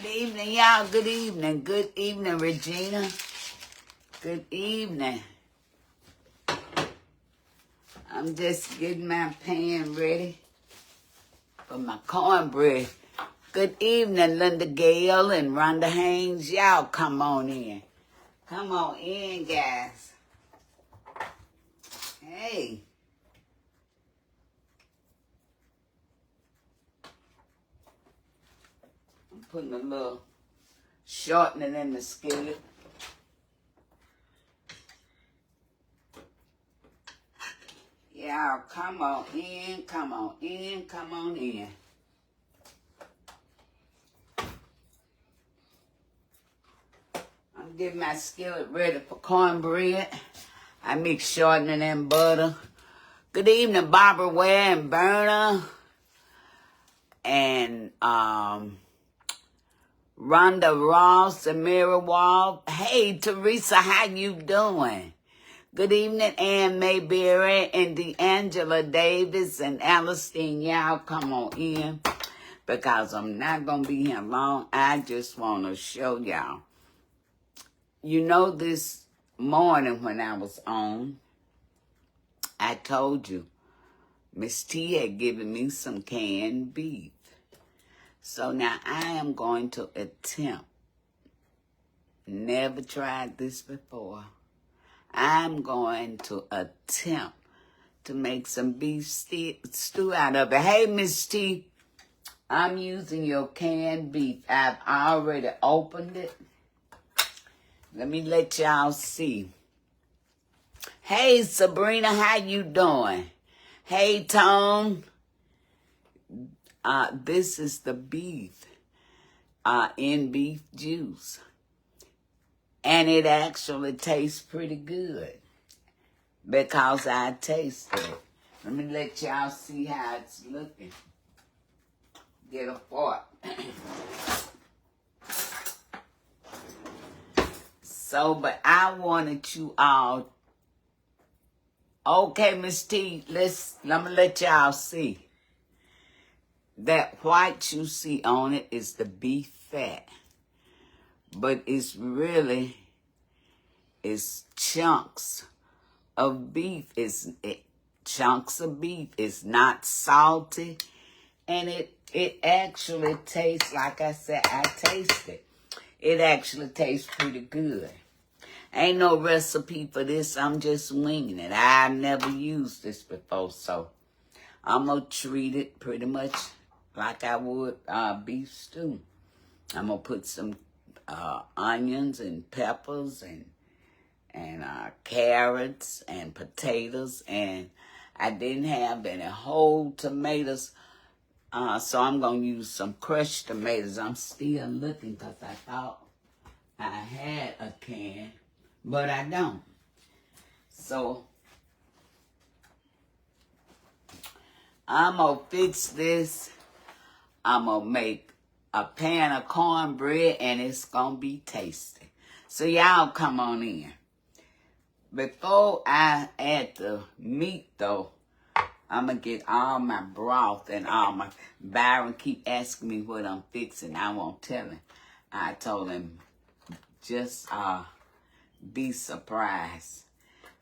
Good evening, y'all. Good evening. Good evening, Regina. Good evening. I'm just getting my pan ready for my cornbread. Good evening, Linda Gale and Rhonda Haynes. Y'all come on in. Come on in, guys. Hey. I'm putting a little shortening in the skillet. Y'all come on in, come on in, come on in. I'm getting my skillet ready for cornbread. I mix shortening and butter. Good evening, Barbara Ware and Berna. And Rhonda Ross and Mary Wall. Hey, Teresa, how you doing? Good evening, Ann Mayberry and D'Angela Davis and Alistine. Y'all come on in because I'm not going to be here long. I just want to show y'all. You know, this morning when I was on, I told you Miss T had given me some canned beef. So now I am going to attempt, never tried this before, I'm going to attempt to make some beef stew out of it. Hey, Miss T, I'm using your canned beef. I've already opened it. Let me let y'all see. Hey, Sabrina, how you doing? Hey, Tone. This is the beef in beef juice. And it actually tastes pretty good because I tasted it. Let me let y'all see how it's looking. Get a fork. So, but I wanted you all. Okay, Miss T, let me let y'all see. That white you see on it is the beef fat. But it's chunks of beef. Chunks of beef. It's not salty. And it actually tastes, like I said, I taste it. It actually tastes pretty good. Ain't no recipe for this. I'm just winging it. I've never used this before, so I'm going to treat it pretty much like I would beef stew. I'm going to put some onions and peppers and carrots and potatoes. And I didn't have any whole tomatoes, so I'm going to use some crushed tomatoes. I'm still looking because I thought I had a can, but I don't. So I'm going to fix this. I'm going to make a pan of cornbread, and it's going to be tasty. So y'all come on in. Before I add the meat, though, I'm going to get all my broth and all my... Byron keep asking me what I'm fixing. I won't tell him. I told him, just be surprised.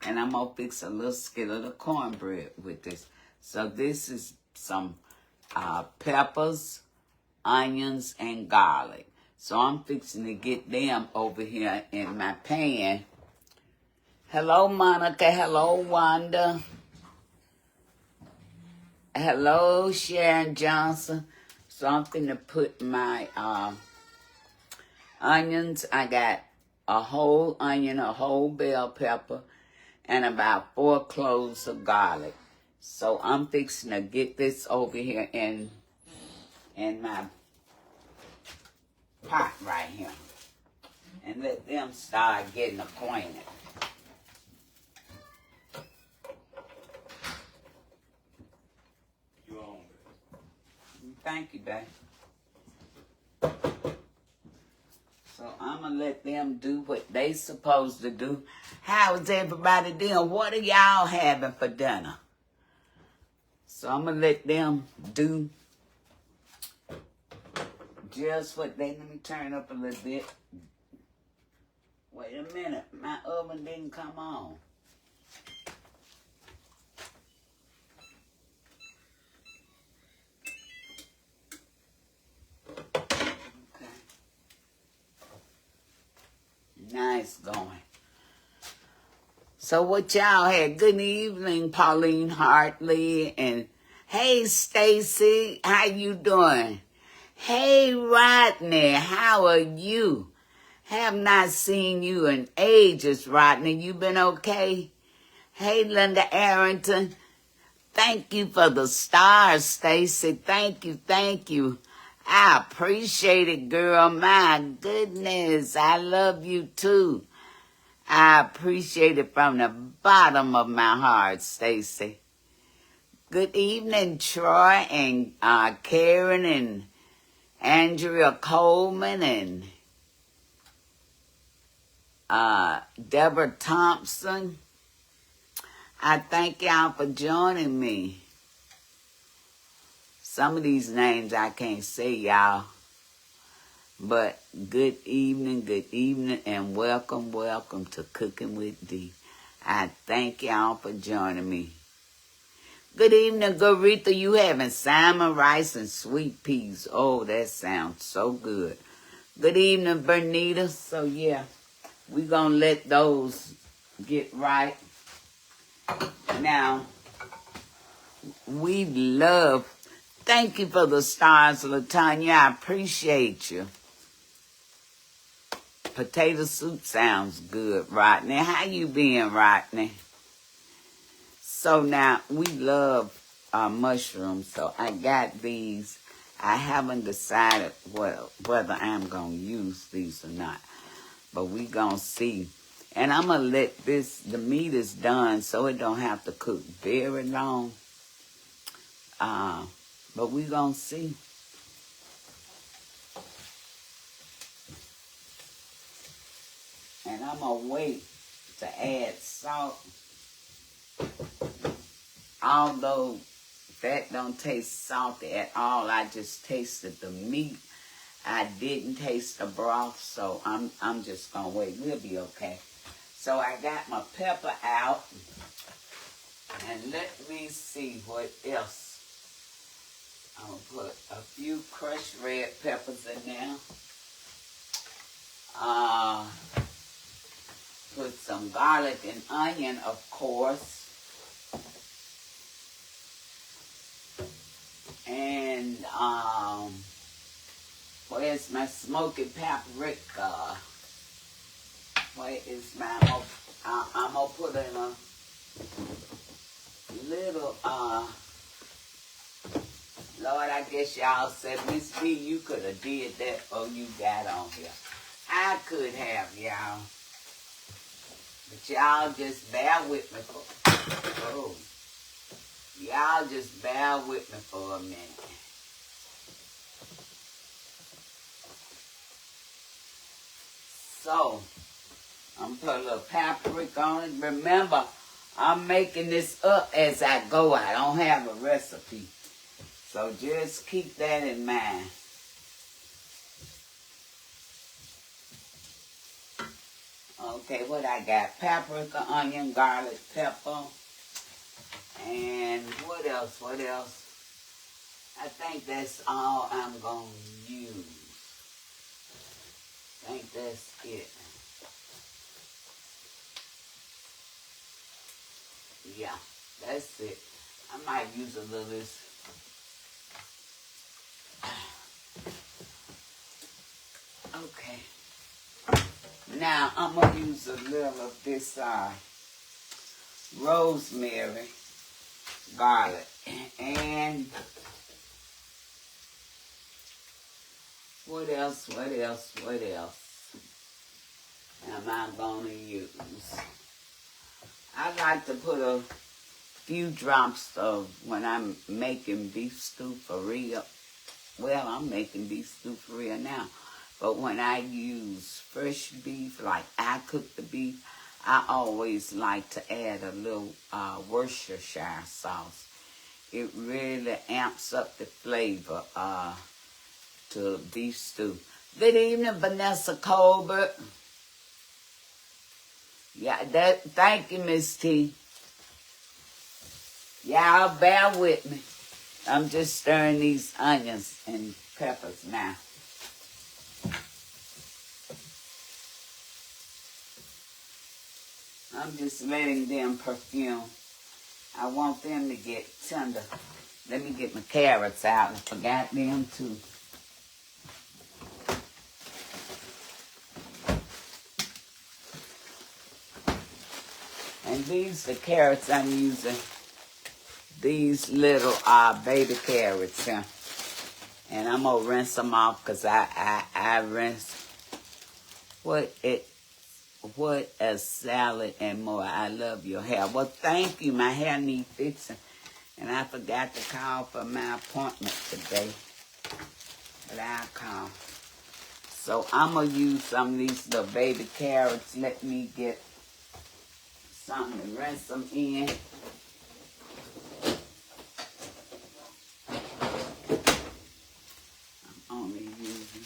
And I'm going to fix a little skillet of cornbread with this. So this is some peppers, onions, and garlic. So I'm fixing to get them over here in my pan. Hello, Monica. Hello, Wanda. Hello, Sharon Johnson. So I'm going to put my onions. I got a whole onion, a whole bell pepper, and about 4 cloves of garlic. So I'm fixing to get this over here in my pot right here. And let them start getting acquainted. You on? Thank you, babe. So I'm going to let them do what they supposed to do. How is everybody doing? What are y'all having for dinner? So I'm going to let them do just what they, let me turn up a little bit. Wait a minute, my oven didn't come on. Okay. Nice going. So what y'all had? Good evening, Pauline Hartley, and hey, Stacy, how you doing? Hey, Rodney, how are you? Have not seen you in ages, Rodney. You been okay? Hey, Linda Arrington. Thank you for the stars, Stacy. Thank you, thank you. I appreciate it, girl. My goodness, I love you too. I appreciate it from the bottom of my heart, Stacy. Good evening, Troy and Karen and Andrea Coleman and Deborah Thompson. I thank y'all for joining me. Some of these names I can't say, y'all. But good evening, and welcome to Cooking with Dee. I thank y'all for joining me. Good evening, Garetha. You having salmon, rice, and sweet peas. Oh, that sounds so good. Good evening, Bernita. So, yeah, we're going to let those get right. Now, we love, thank you for the stars, LaTanya. I appreciate you. Potato soup sounds good, Rodney. How you been, Rodney? So now, we love mushrooms, so I got these. I haven't decided whether I'm going to use these or not, but we going to see. And I'm going to let this, the meat is done, so it don't have to cook very long. But we going to see. And I'm going to wait to add salt. Although that don't taste salty at all, I just tasted the meat. I didn't taste the broth, so I'm just going to wait. We'll be okay. So I got my pepper out. And let me see what else. I'm going to put a few crushed red peppers in there. Put some garlic and onion, of course. And where's my smoky paprika? Where is my, I'm going to put in a little, Lord, I guess y'all said, Miss B, you could have did that or you got on here. I could have, y'all. But y'all just bear with me y'all just bear with me for a minute. So, I'm going to put a little paprika on it. Remember, I'm making this up as I go. I don't have a recipe. So just keep that in mind. Okay, what I got? Paprika, onion, garlic, pepper. And what else? I think that's all I'm going to use. I think that's it. Yeah, that's it. I might use a little of this. Okay. Now, I'm going to use a little of this rosemary, garlic, and what else am I going to use? I like to put a few drops of, when I'm making beef stew for real. Well, I'm making beef stew for real now. But when I use fresh beef, like I cook the beef, I always like to add a little Worcestershire sauce. It really amps up the flavor. to beef stew. Good evening, Vanessa Colbert. Yeah, thank you, Miss T. Y'all bear with me. I'm just stirring these onions and peppers now. I'm just letting them perfume. I want them to get tender. Let me get my carrots out. I forgot them too. And these are the carrots I'm using. These little baby carrots here. And I'm going to rinse them off because I rinse what a salad and more. I love your hair. Well, thank you. My hair needs fixing. And I forgot to call for my appointment today. But I'll call. So I'm going to use some of these little baby carrots. Let me get something to rinse them in. I'm only using...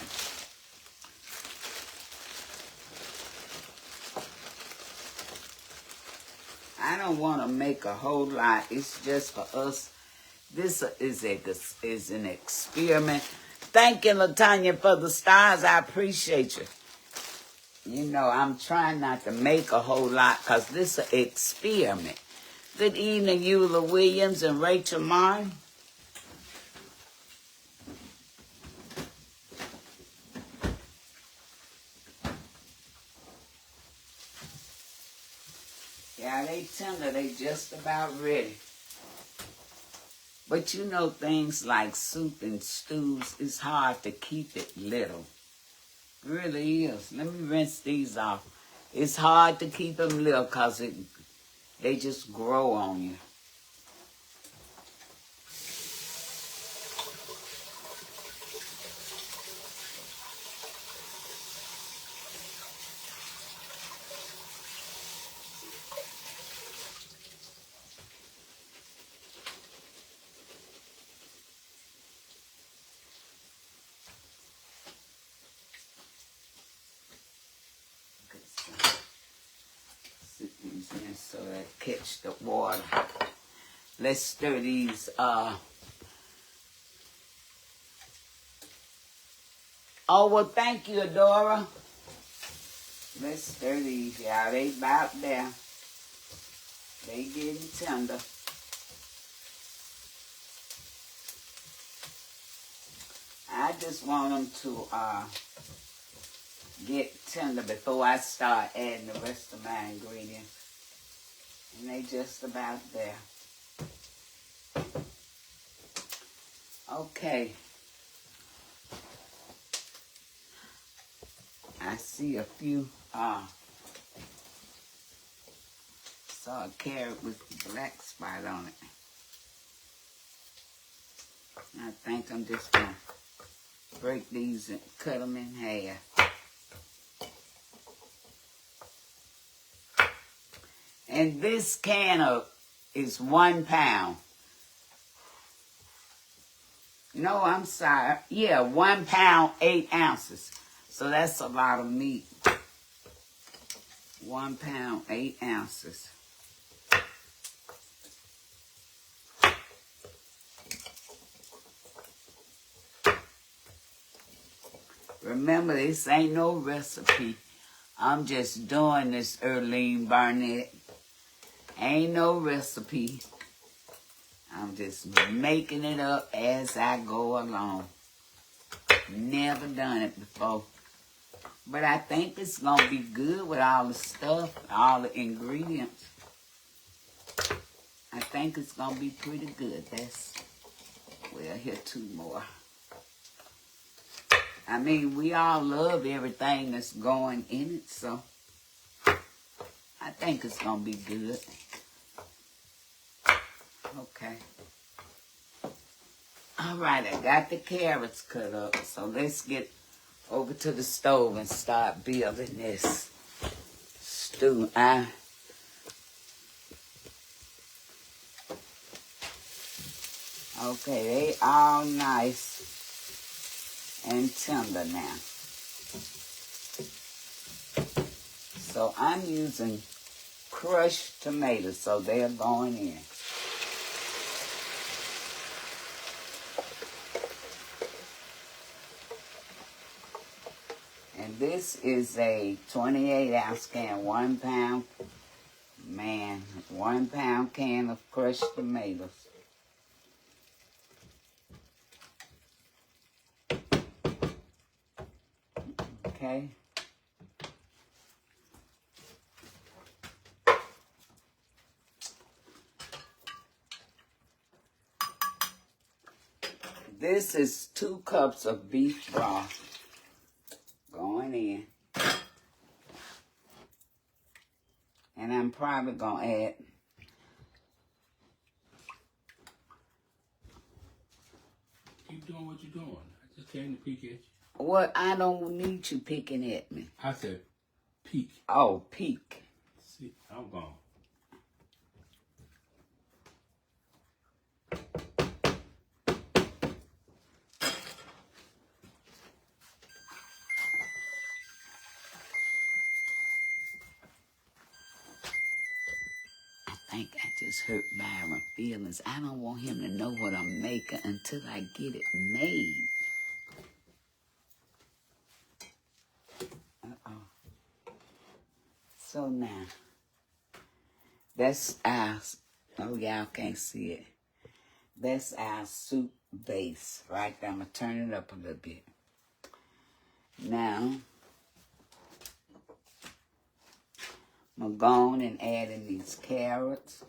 I don't want to make a whole lot. It's just for us. This is an experiment. Thank you, LaTanya, for the stars. I appreciate you. You know, I'm trying not to make a whole lot because this is an experiment. Good evening, Eula Williams and Rachel Martin. Yeah, they tender. They just about ready. But you know, things like soup and stews, it's hard to keep it little. It really is. Let me rinse these off. It's hard to keep them little because they just grow on you. So that catch the water. Let's stir these. Oh, well, thank you, Adora. Let's stir these, y'all. They about there. They getting tender. I just want them to get tender before I start adding the rest of my ingredients. And they just about there. Okay. I see a few, saw a carrot with a black spot on it. I think I'm just going to break these and cut them in half. And this can is 1 pound. No, I'm sorry. Yeah, 1 pound, 8 ounces. So that's a lot of meat. 1 pound, 8 ounces. Remember, this ain't no recipe. I'm just doing this, Earlene Barnett. Ain't no recipe. I'm just making it up as I go along. Never done it before. But I think it's going to be good with all the stuff, all the ingredients. I think it's going to be pretty good. Well, here 2 more. I mean, we all love everything that's going in it, so I think it's going to be good. Okay. All right, I got the carrots cut up, so let's get over to the stove and start building this stew. Okay, they all nice and tender now. So I'm using crushed tomatoes, so they're going in. And this is a 28-ounce can, 1 pound, 1 pound can of crushed tomatoes. Okay. This is 2 cups of beef broth going in. And I'm probably going to add keep doing what you're doing. I just came to peek at you. Well, I don't need you picking at me. I said peek. Oh, peek. See, I'm gone. I think I just hurt Byron's feelings. I don't want him to know what I'm making until I get it made. So now, that's our, oh y'all can't see it. That's our soup base, right there. I'm going to turn it up a little bit. Now, I'm going to go on and add in these carrots.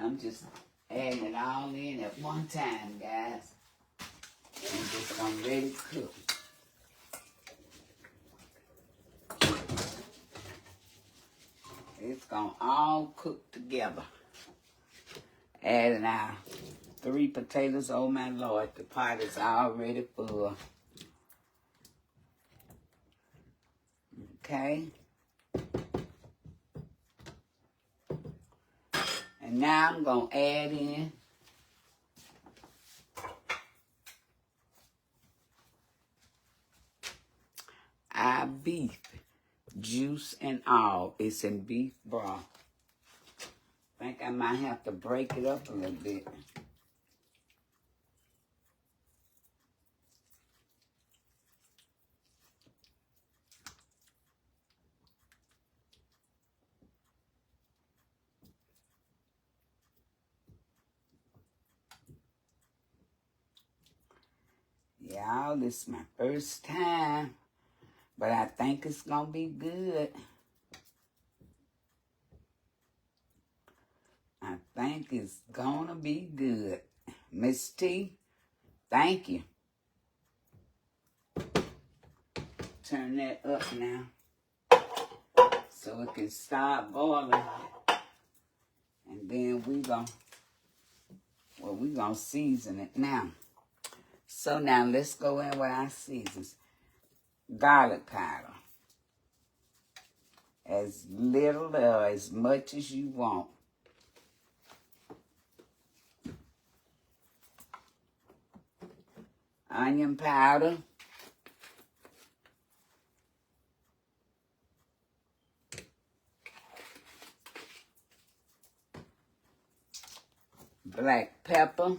I'm just adding it all in at one time, guys. And just I'm ready to cook. It's going to all cook together. Adding our 3 potatoes. Oh, my Lord, the pot is already full. Okay. And now I'm going to add in our beef. Juice and all. It's in beef broth. I think I might have to break it up a little bit. Y'all, this is my first time, but I think it's going to be good. I think it's going to be good. Miss T, thank you. Turn that up now so it can start boiling. And then we going to season it now. So now let's go in with our seasons. Garlic powder. As little or as much as you want. Onion powder. Black pepper.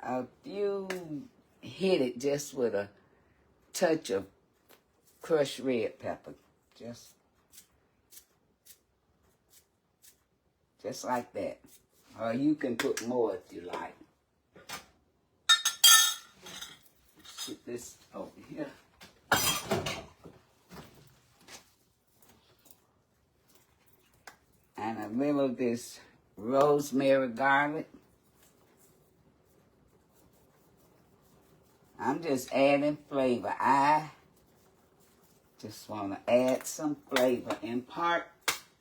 A few, hit it just with a touch of crushed red pepper. Just like that. Or you can put more if you like. Put this over here. And a little of this rosemary garlic. I'm just adding flavor. I just want to add some flavor, impart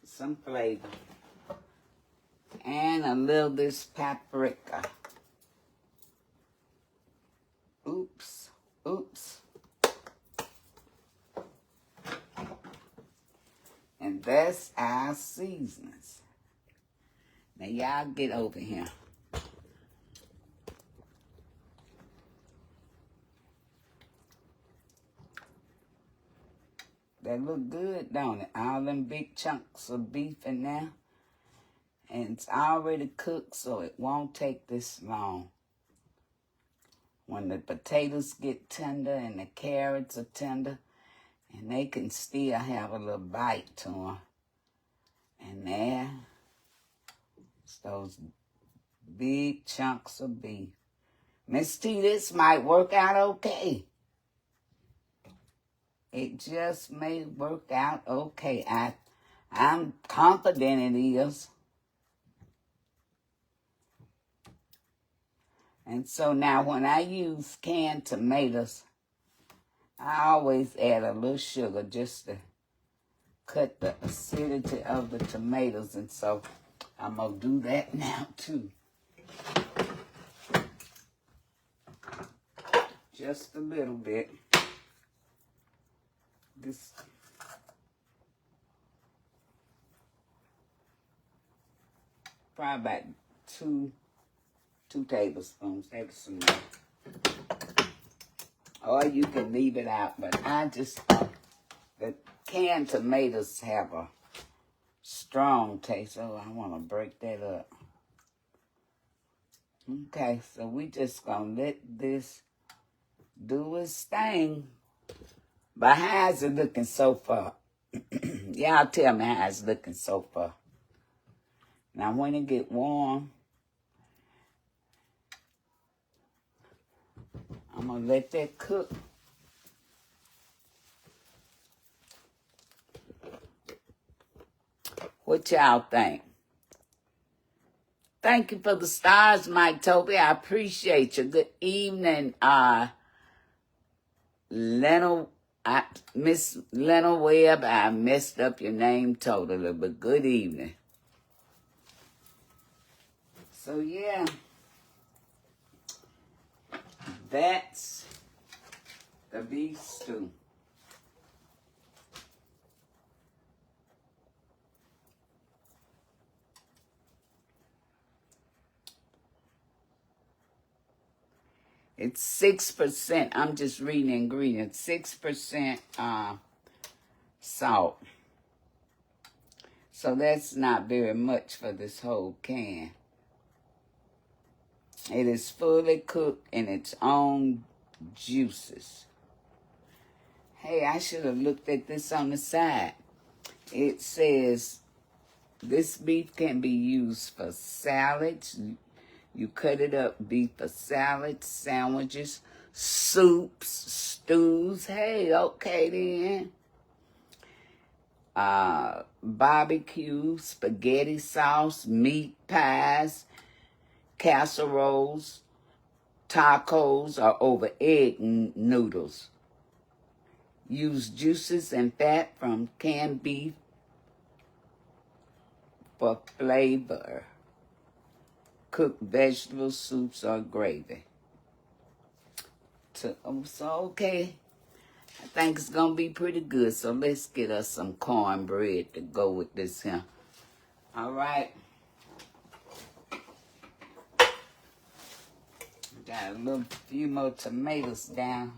some flavor. And a little of this paprika. Oops. seasonings. Now, y'all get over here. That look good, don't it? All them big chunks of beef in there. And it's already cooked, so it won't take this long. When the potatoes get tender and the carrots are tender, and they can still have a little bite to them. And there's those big chunks of beef. Miss T, this might work out okay. It just may work out okay. I'm confident it is. And so now when I use canned tomatoes, I always add a little sugar just to cut the acidity of the tomatoes. And so I'm going to do that now too. Just a little bit. This probably about two tablespoons. That's enough. Or you can leave it out, but I just the canned tomatoes have a strong taste. So I want to break that up. Okay, so we just gonna let this do its thing. But how's it looking so far? Y'all tell me how it's looking so far. Now when it get warm, I'm going to let that cook. What y'all think? Thank you for the stars, Mike Toby. I appreciate you. Good evening, Miss Lena Webb. I messed up your name totally, but good evening. So, yeah. That's the beef stew. It's 6%. I'm just reading ingredients. 6% salt. So that's not very much for this whole can. It is fully cooked in its own juices. Hey, I should have looked at this on the side. It says this beef can be used for salads. You cut it up, beef for salads, sandwiches, soups, stews. Hey, okay then. Barbecue, spaghetti sauce, meat pies, casseroles, tacos, or over egg noodles. Use juices and fat from canned beef for flavor. Cook vegetable soups or gravy. So, okay. I think it's going to be pretty good. So, let's get us some cornbread to go with this here. All right. Got a few more tomatoes down.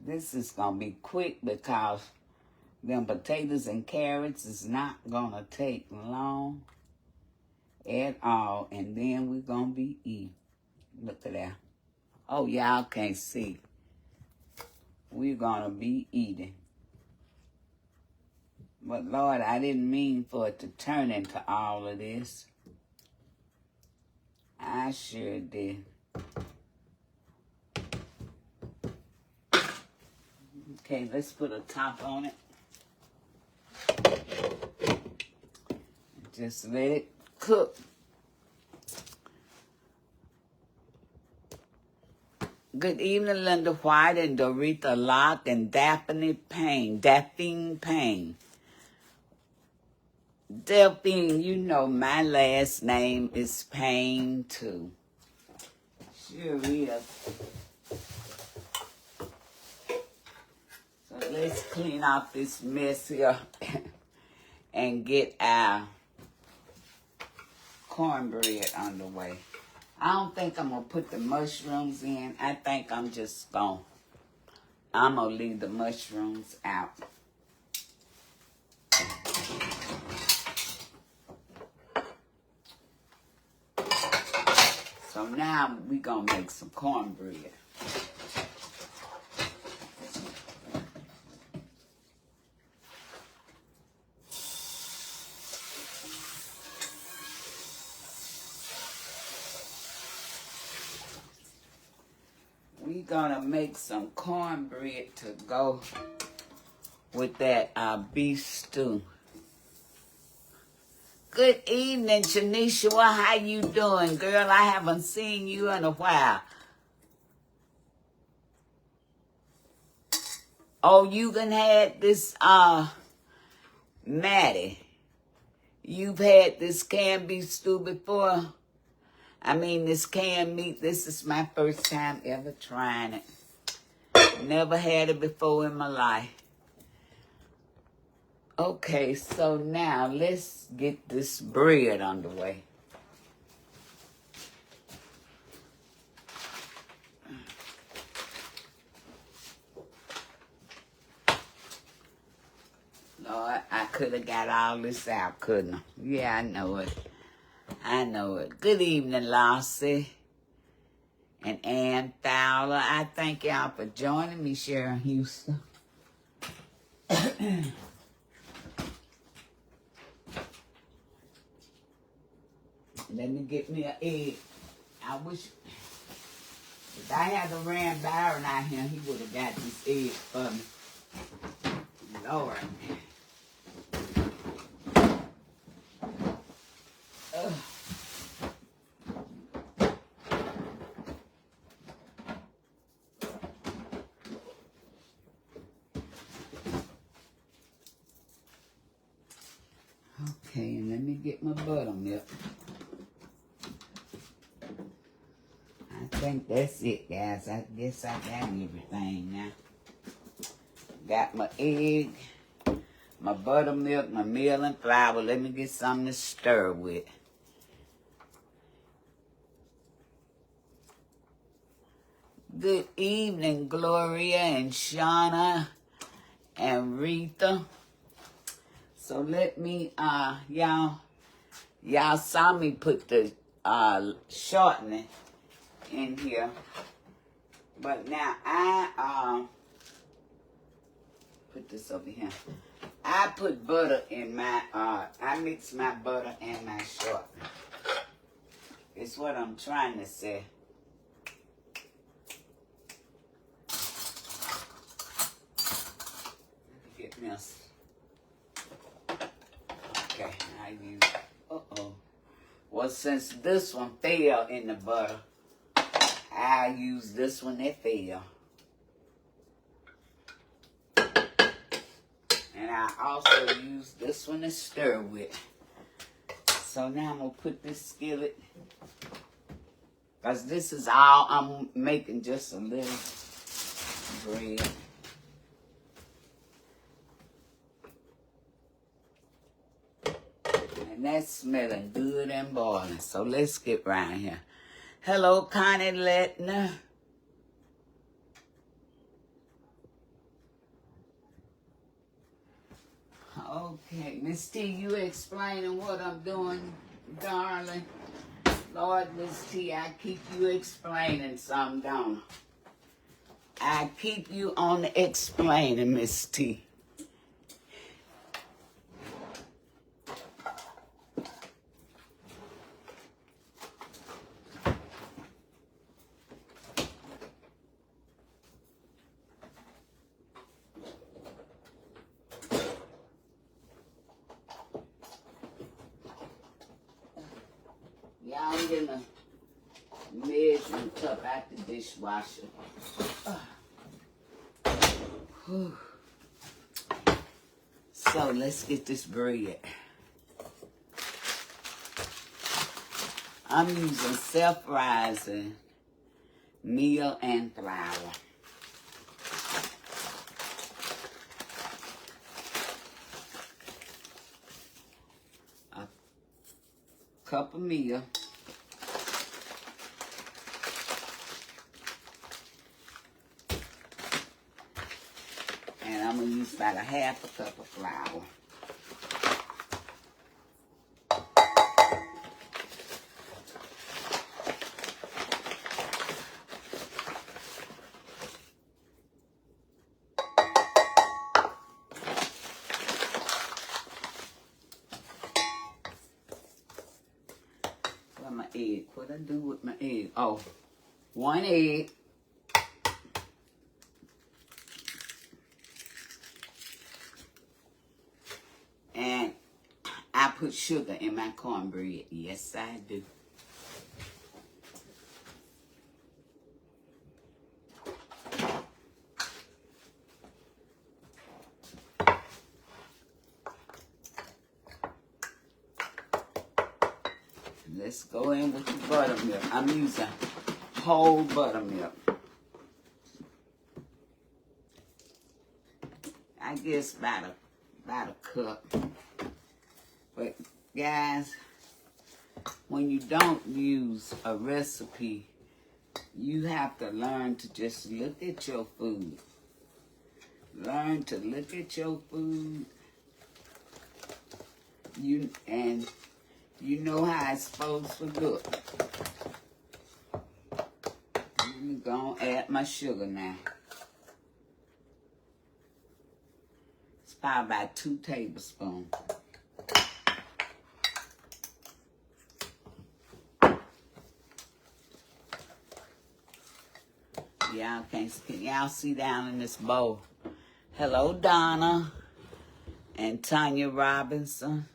This is going to be quick because them potatoes and carrots is not going to take long at all. And then we're going to be eating. Look at that. Oh, y'all can't see. We're going to be eating. But, Lord, I didn't mean for it to turn into all of this. I sure did. Okay, let's put a top on it. Just let it cook. Good evening, Linda White and Doretha Locke and Daphne Payne. Delphine, you know my last name is Payne too. Sure is. So let's clean off this mess here and get our cornbread underway. I don't think I'm going to put the mushrooms in. I think I'm gonna leave the mushrooms out. So now we gonna make some cornbread. We gonna make some cornbread to go with that beef stew. Good evening, Shanisha. How you doing, girl? I haven't seen you in a while. Oh, you done had this, Maddie. You've had this canned beef stew before? I mean, this canned meat. This is my first time ever trying it. Never had it before in my life. Okay, so now let's get this bread underway. Lord, I could have got all this out, couldn't I? Yeah, I know it. I know it. Good evening, Lassie and Ann Fowler. I thank y'all for joining me, Sharon Houston. Let me get me an egg. I wish if I had ran Byron out here, he would have got this egg for me. Lord. Ugh. Okay, and let me get my buttermilk. I think that's it, guys. I guess I got everything now. Got my egg, my buttermilk, my meal and flour. Let me get something to stir with. Good evening, Gloria and Shauna and Rita. So let me, y'all saw me put the shortening in here. But now I put this over here. I put butter in my, I mix my butter and my shortening. It's what I'm trying to say. Get me a, okay, I use, well, since this one fell in the butter, I use this one that fell. And I also use this one to stir with. So now I'm going to put this skillet, because this is all, I'm making just a little bread. And that's smelling good and boiling. So let's get right here. Hello, Connie Lettner. Okay, Miss T, you explaining what I'm doing, darling. Lord, Miss T, I keep you explaining something, don't I? I keep you on the explaining, Miss T. Y'all getting a measuring cup out the dishwasher. So let's get this bread. I'm using self-rising meal and flour. A cup of meal. And I'm going to use about a half a cup of flour. Where's my egg? What I do with my egg? Oh, 1 egg. And I put sugar in my cornbread. Yes, I do. Let's go in with the buttermilk. I'm using whole buttermilk. I guess about a cup. But guys, when you don't use a recipe, you have to learn to just look at your food. Learn to look at your food. You know how it's supposed to look. I'm gonna add my sugar now. It's probably about 2 tablespoons. Y'all can y'all see down in this bowl? Hello, Donna and Tanya Robinson.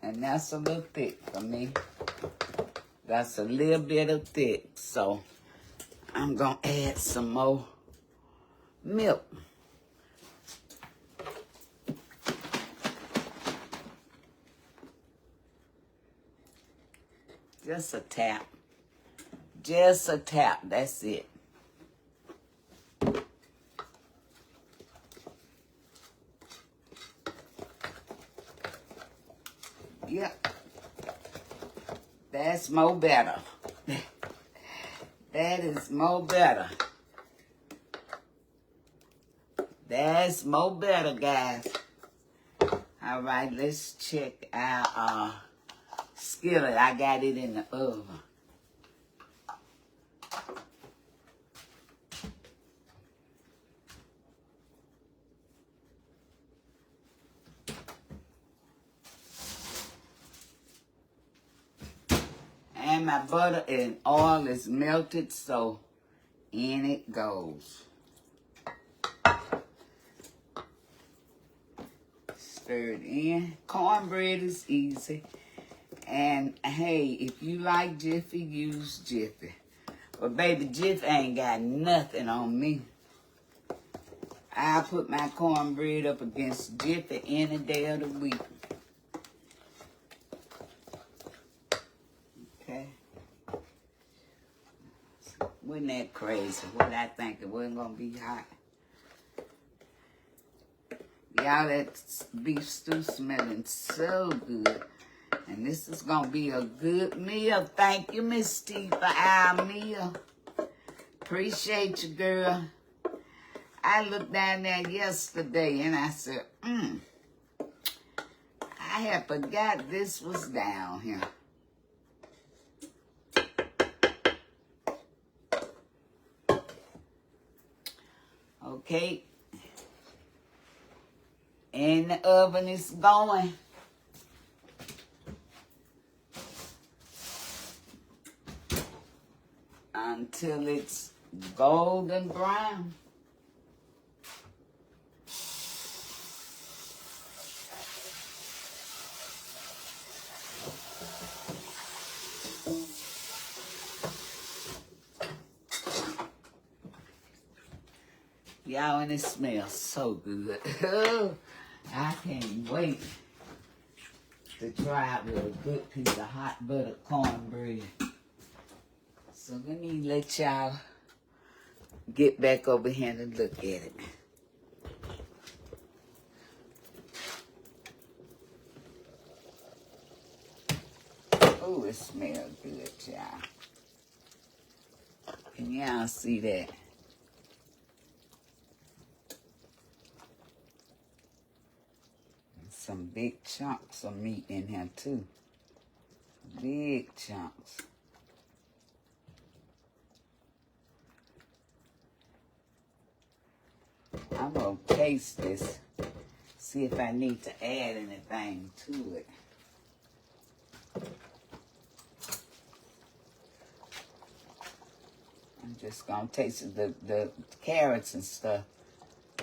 And that's a little thick for me. That's a little bit of thick. So I'm going to add some more milk. Just a tap. Just a tap. That's it. Yep. That's more better. That is more better. That's more better, guys. All right, let's check our skillet. I got it in the oven. And my butter and oil is melted, so in it goes. Stir it in. Cornbread is easy. And hey, if you like Jiffy, use Jiffy. But baby, Jiffy ain't got nothing on me. I put my cornbread up against Jiffy any day of the week. Okay. Wasn't that crazy? What I think it wasn't gonna be hot. Y'all, that beef stew smelling so good. And this is gonna be a good meal. Thank you, Miss T, for our meal. Appreciate you, girl. I looked down there yesterday and I said, I had forgot this was down here. Okay. And the oven is going. Until it's golden brown. Y'all, and it smells so good. I can't wait to try it with a good piece of hot buttered cornbread. So let me let y'all get back over here and look at it. Oh, it smells good, y'all. Can y'all see that? Some big chunks of meat in here too. Big chunks. I'm gonna taste this. See if I need to add anything to it. I'm just gonna taste it. The carrots and stuff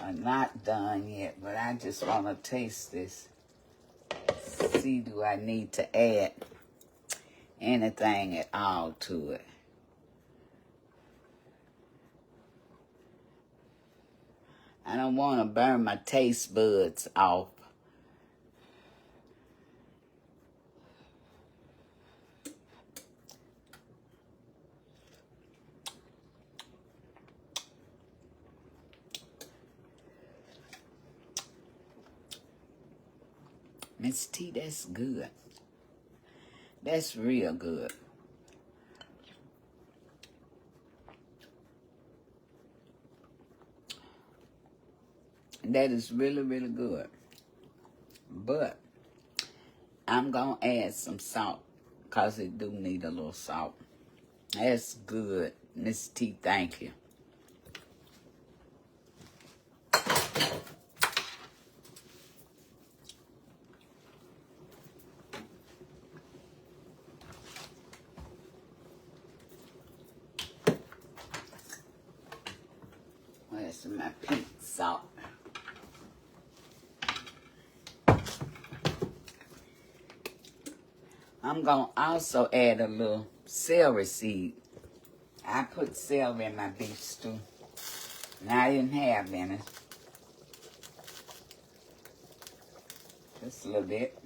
are not done yet, but I just wanna taste this. See, do I need to add anything at all to it? I don't want to burn my taste buds off. Miss T, that's good. That's real good. That is really, really good. But I'm going to add some salt because it do need a little salt. That's good. Miss T, thank you. Where's my pink salt? I'm going to also add a little celery seed. I put celery in my beef stew, and I didn't have any. Just a little bit.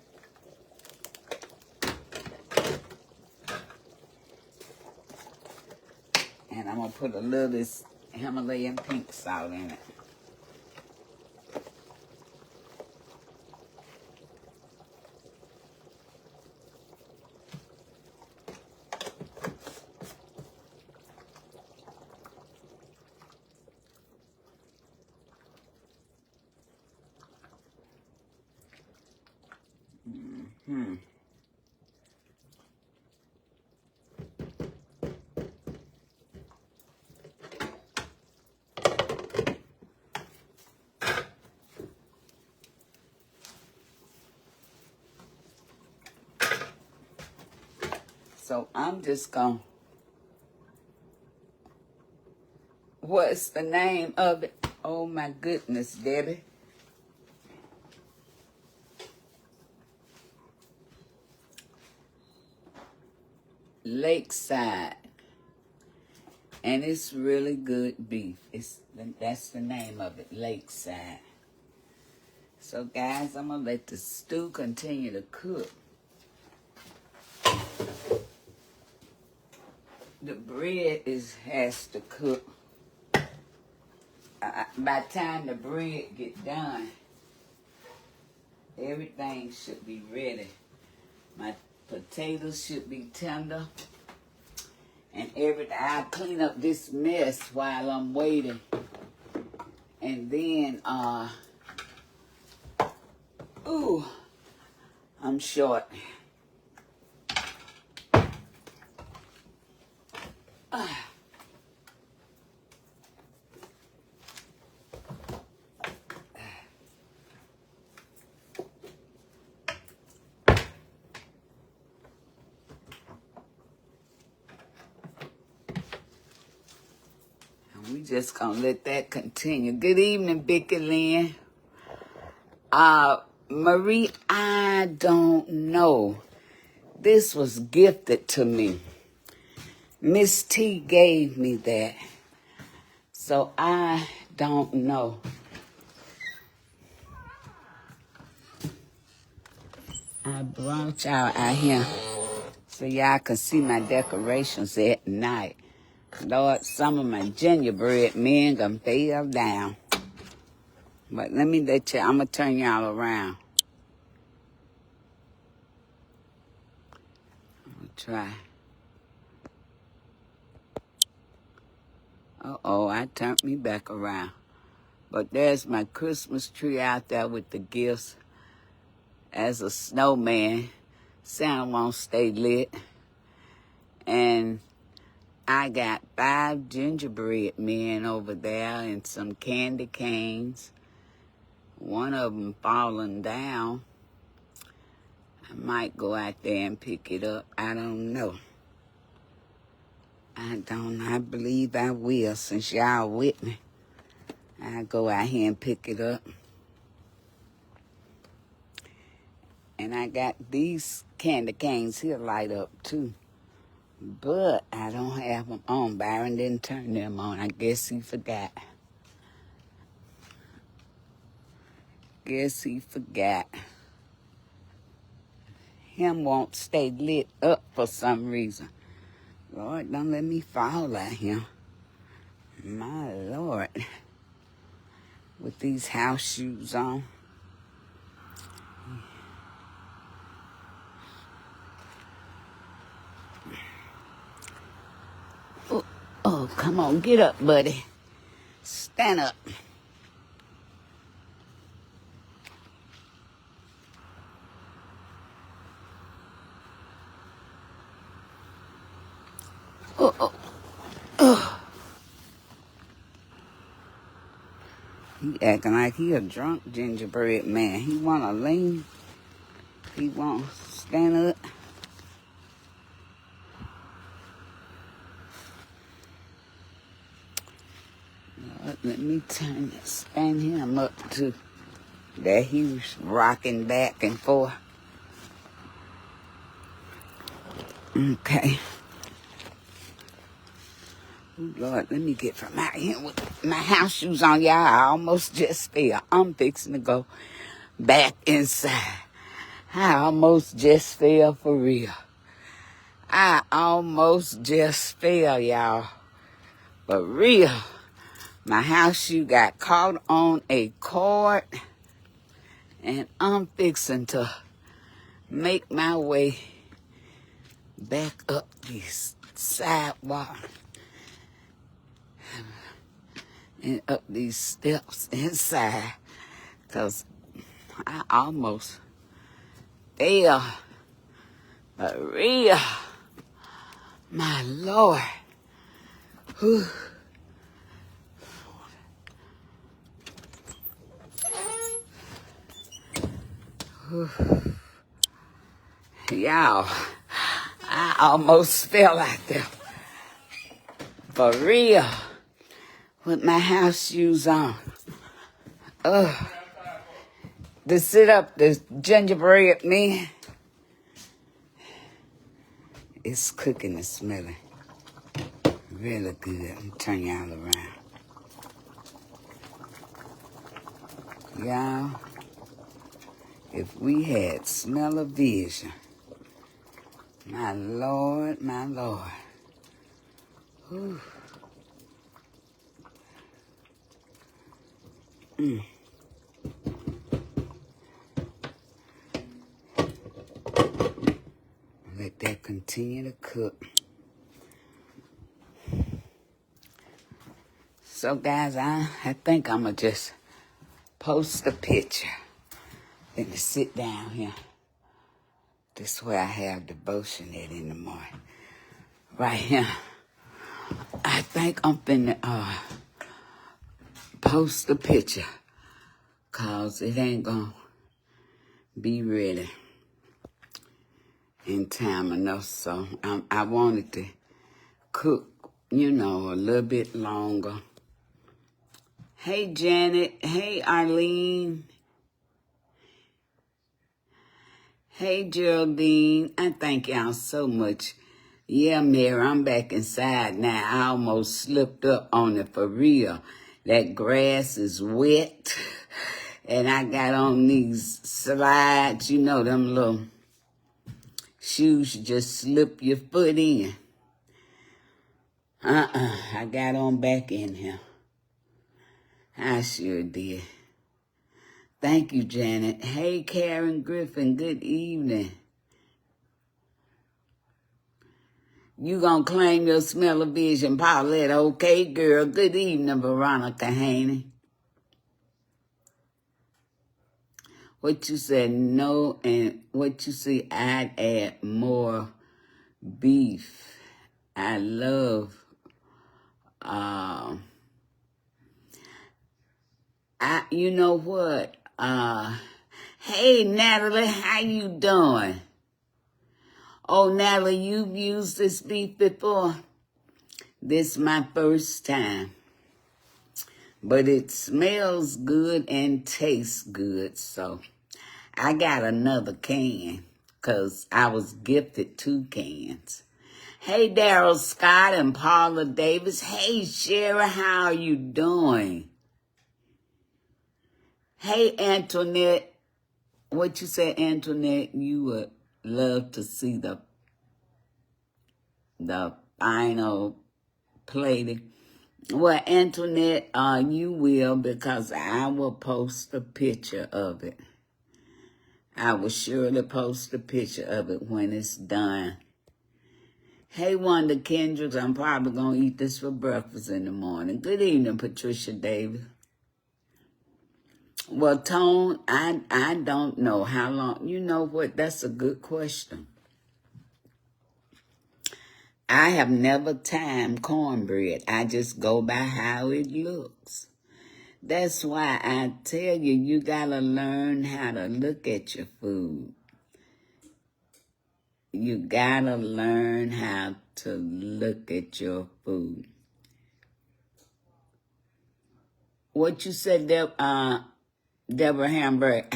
And I'm going to put a little of this Himalayan pink salt in it. So I'm just going to, what's the name of it? Oh my goodness, Debbie. Lakeside. And it's really good beef. That's the name of it, Lakeside. So guys, I'm going to let the stew continue to cook. The bread has to cook. By the time the bread get done, everything should be ready. My potatoes should be tender. And I clean up this mess while I'm waiting. And then, I'm short. We just gonna let that continue. Good evening, Vicky Lynn. Marie, I don't know. This was gifted to me. Miss T gave me that. So I don't know. I brought y'all out here so y'all can see my decorations at night. Lord, some of my gingerbread men gonna fell down. But let me let you, I'm gonna turn y'all around. I'm gonna try. Uh-oh, I turned me back around. But there's my Christmas tree out there with the gifts. As a snowman, Santa won't stay lit. And I got 5 gingerbread men over there and some candy canes. One of them falling down. I might go out there and pick it up. I don't know. I believe I will, since y'all with me. I'll go out here and pick it up. And I got these candy canes here light up too. But I don't have them on. Byron didn't turn them on. I guess he forgot. Him won't stay lit up for some reason. Lord, don't let me fall out here. My Lord. With these house shoes on. Oh, come on, get up, buddy. Stand up. Oh. He acting like he a drunk gingerbread man. He wanna lean. He won't stand up. Let me stand him up too. That he was rocking back and forth. Okay. Oh, Lord, let me get from out here with my house shoes on, y'all. I almost just fell. I'm fixing to go back inside. I almost just fell for real. I almost just fell, y'all. For real. My house shoe got caught on a cord. And I'm fixing to make my way back up this sidewalk. And up these steps inside. Because I almost fell. For real. My Lord. Whew. Y'all, I almost fell out there. For real. With my house shoes on. To sit up, the gingerbread man. It's cooking and smelling. Really good. I'm turn y'all around. Y'all, if we had smell-o-vision, my Lord, my Lord. Whew. Let that continue to cook. So guys, I think I'm going to just post a picture and to sit down here. This is where I have devotion at in the morning. Right here. I think I'm finna post a picture. Cause it ain't gonna be ready in time enough. So I wanted to cook, a little bit longer. Hey, Janet. Hey, Arlene. Hey, Geraldine. I thank y'all so much. Yeah, Mary, I'm back inside now. I almost slipped up on it for real. That grass is wet. And I got on these slides, them little Shoes you just slip your foot in. I got on back in here. I sure did. Thank you, Janet. Hey, Karen Griffin, good evening. You gonna claim your smell-o-vision, Paulette? Okay, girl. Good evening, Veronica Haney. What you said, no, and what you see, I'd add more beef. I love, you know what? Hey, Natalie, how you doing? Oh, Natalie, you've used this beef before? This is my first time. But it smells good and tastes good, so I got another can because I was gifted 2 cans. Hey, Daryl Scott and Paula Davis. Hey, Sherry, how are you doing? Hey, Antoinette. What you said, Antoinette, you would love to see the final plating. Well, Antoinette, you will, because I will post a picture of it. I will surely post a picture of it when it's done. Hey, Wanda Kendricks, I'm probably going to eat this for breakfast in the morning. Good evening, Patricia Davis. Well, Tone, I don't know how long. You know what? That's a good question. I have never timed cornbread. I just go by how it looks. That's why I tell you, you got to learn how to look at your food. You got to learn how to look at your food. What you said, Deborah Hamburg,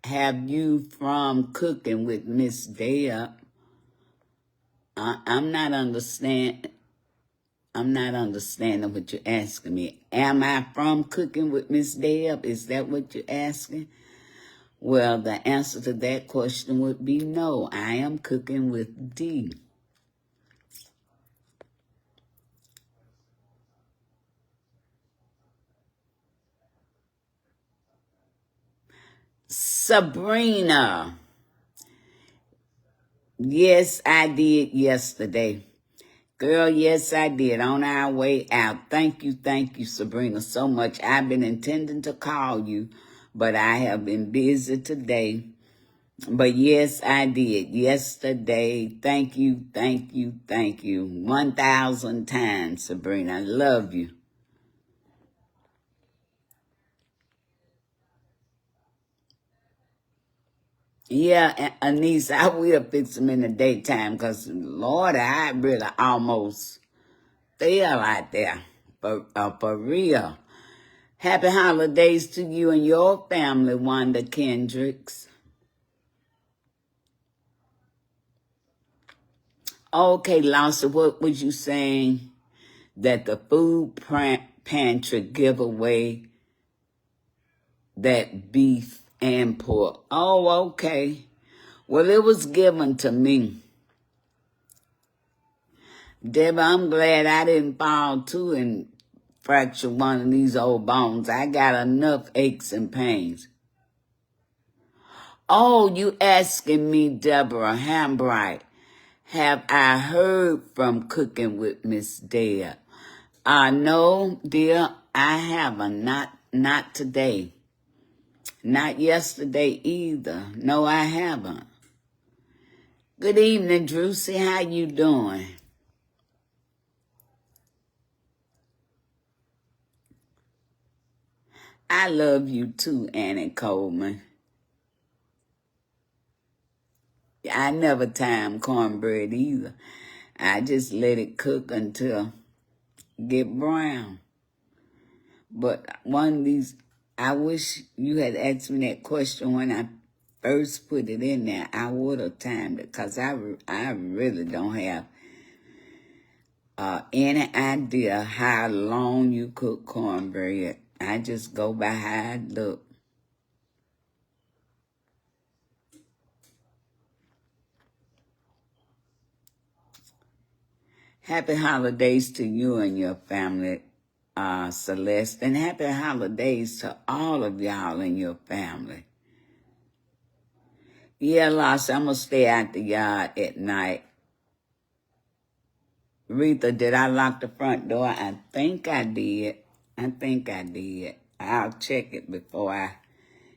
have you from cooking with Miss Deb? I'm not understanding what you're asking me. Am I from cooking with Miss Deb? Is that what you're asking? Well, the answer to that question would be no. I am cooking with D. Sabrina. Yes, I did yesterday. Girl, yes, I did. On our way out. Thank you, Sabrina, so much. I've been intending to call you, but I have been busy today. But yes, I did. Yesterday. Thank you. 1,000 times, Sabrina. I love you. Yeah, Anise, I will fix them in the daytime because, Lord, I really almost fell out there. For real. Happy holidays to you and your family, Wanda Kendricks. Okay, Lawson, what was you saying? That the food pantry give away that beef and pork. Oh, okay. Well, it was given to me. Deborah, I'm glad I didn't fall too and fracture one of these old bones. I got enough aches and pains. Oh, you asking me, Deborah Hambright, have I heard from cooking with Miss Deb? No, dear, I haven't. Not today. Not yesterday either. No, I haven't. Good evening, Drusy. How you doing? I love you too, Annie Coleman. I never time cornbread either. I just let it cook until it get brown. But one of these, I wish you had asked me that question when I first put it in there. I would have timed it because I really don't have any idea how long you cook cornbread. I just go by how it look. Happy holidays to you and your family, Celeste, and happy holidays to all of y'all and your family. Yeah, Lost, I'm going to stay out the yard at night. Rita, did I lock the front door? I think I did. I'll check it before I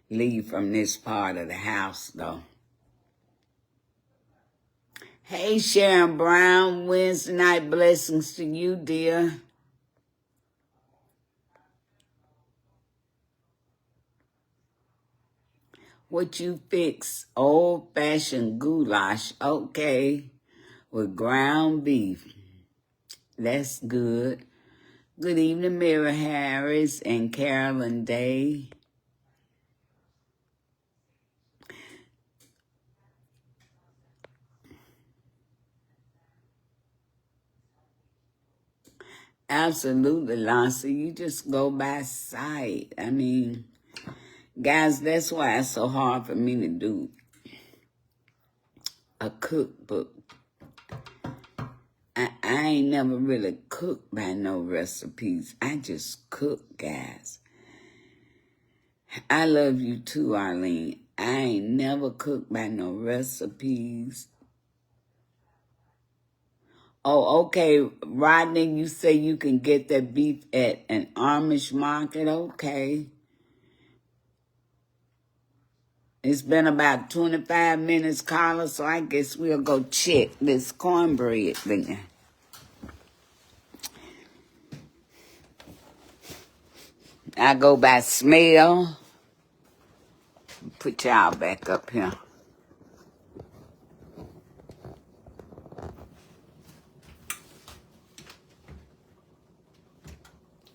leave from this part of the house, though. Hey, Sharon Brown, Wednesday night blessings to you, dear. What you fix? Old-fashioned goulash, okay, with ground beef. That's good. Good evening, Mary Harris and Carolyn Day. Absolutely, Lancy. You just go by sight. I mean, guys, that's why it's so hard for me to do a cookbook. I ain't never really cooked by no recipes. I just cook, guys. I love you too, Arlene. I ain't never cooked by no recipes. Oh, okay. Rodney, you say you can get that beef at an Amish market? Okay. It's been about 25 minutes, Carla, so I guess we'll go check this cornbread thing. I go by smell. Put y'all back up here.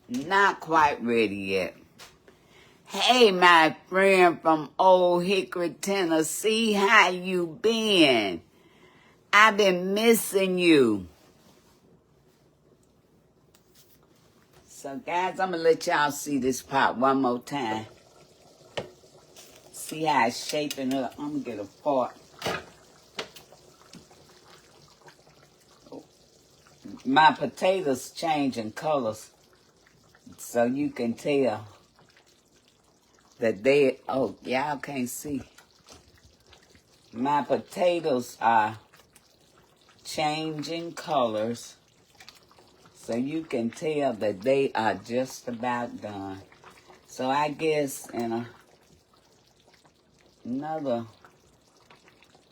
Not quite ready yet. Hey, my friend from Old Hickory, Tennessee, how you been? I've been missing you. So, guys, I'm going to let y'all see this pot one more time. See how it's shaping up. I'm going to get a fork. My potatoes changing colors, so you can tell that they, oh, y'all can't see. My potatoes are changing colors, so you can tell that they are just about done. So I guess in another,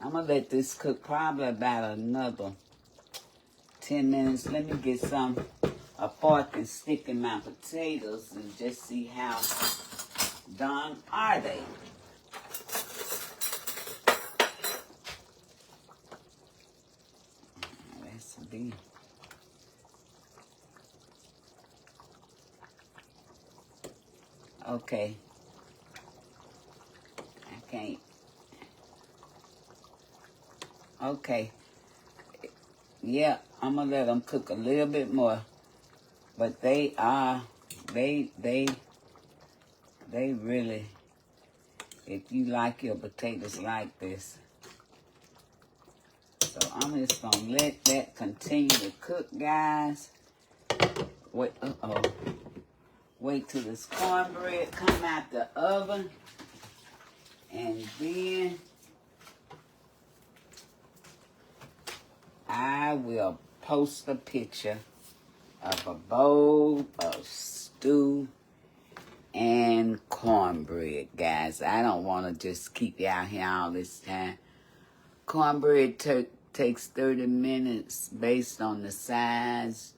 I'm going to let this cook probably about another 10 minutes. Let me get a fork and stick in my potatoes and just see how done are they. Let's be. Okay. I can't. Okay. Yeah, I'm going to let them cook a little bit more. But they really, if you like your potatoes like this. So I'm just going to let that continue to cook, guys. Wait, wait till this cornbread come out the oven. And then I will post a picture of a bowl of stew and cornbread, guys. I don't want to just keep you out here all this time. Cornbread takes 30 minutes based on the size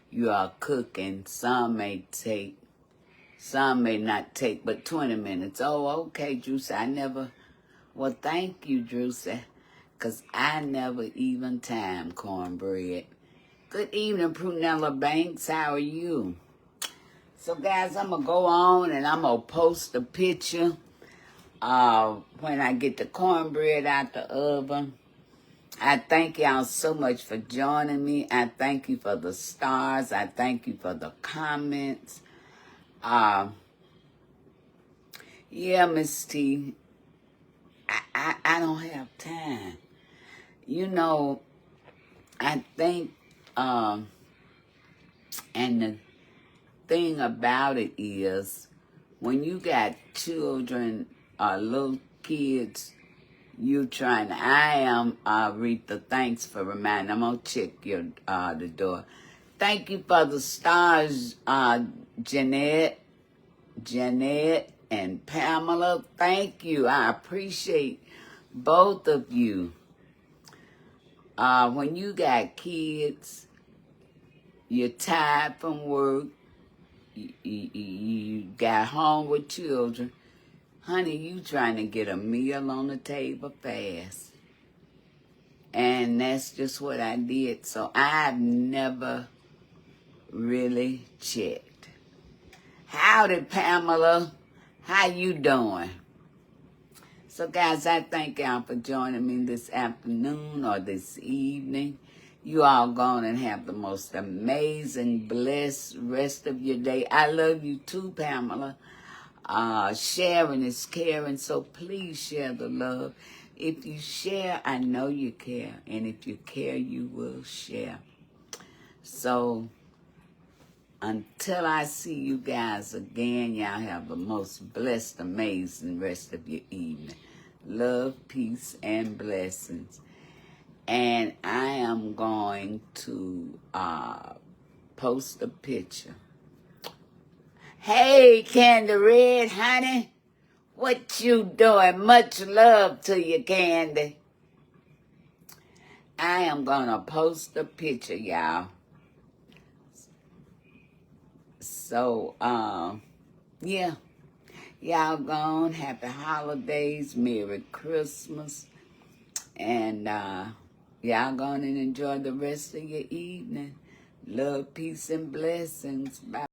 you are cooking. Some may not take but 20 minutes. Oh, okay, Juicy. Well, thank you, Juicy, because I never even time cornbread. Good evening, Prunella Banks. How are you? So, guys, I'm going to go on and I'm going to post a picture when I get the cornbread out the oven. I thank y'all so much for joining me. I thank you for the stars. I thank you for the comments. Yeah, Miss T, I don't have time. You know, I think And the thing about it is, when you got children, little kids, I am, Rita, thanks for reminding. I'm going to check the door. Thank you for the stars, Jeanette, and Pamela. Thank you. I appreciate both of you. When you got kids, you're tired from work, you got home with children, honey, you trying to get a meal on the table fast. And that's just what I did. So I've never really checked. Howdy, Pamela. How you doing? So, guys, I thank y'all for joining me this afternoon or this evening. You all go on and have the most amazing, blessed rest of your day. I love you too, Pamela. Sharing is caring, so please share the love. If you share, I know you care. And if you care, you will share. So, until I see you guys again, y'all have the most blessed, amazing rest of your evening. Love, peace, and blessings. And I am going to post a picture. Hey, Candy Red, honey. What you doing? Much love to you, Candy. I am going to post a picture, y'all. So, yeah. Y'all gone. Happy holidays. Merry Christmas. And y'all gone and enjoy the rest of your evening. Love, peace, and blessings. Bye.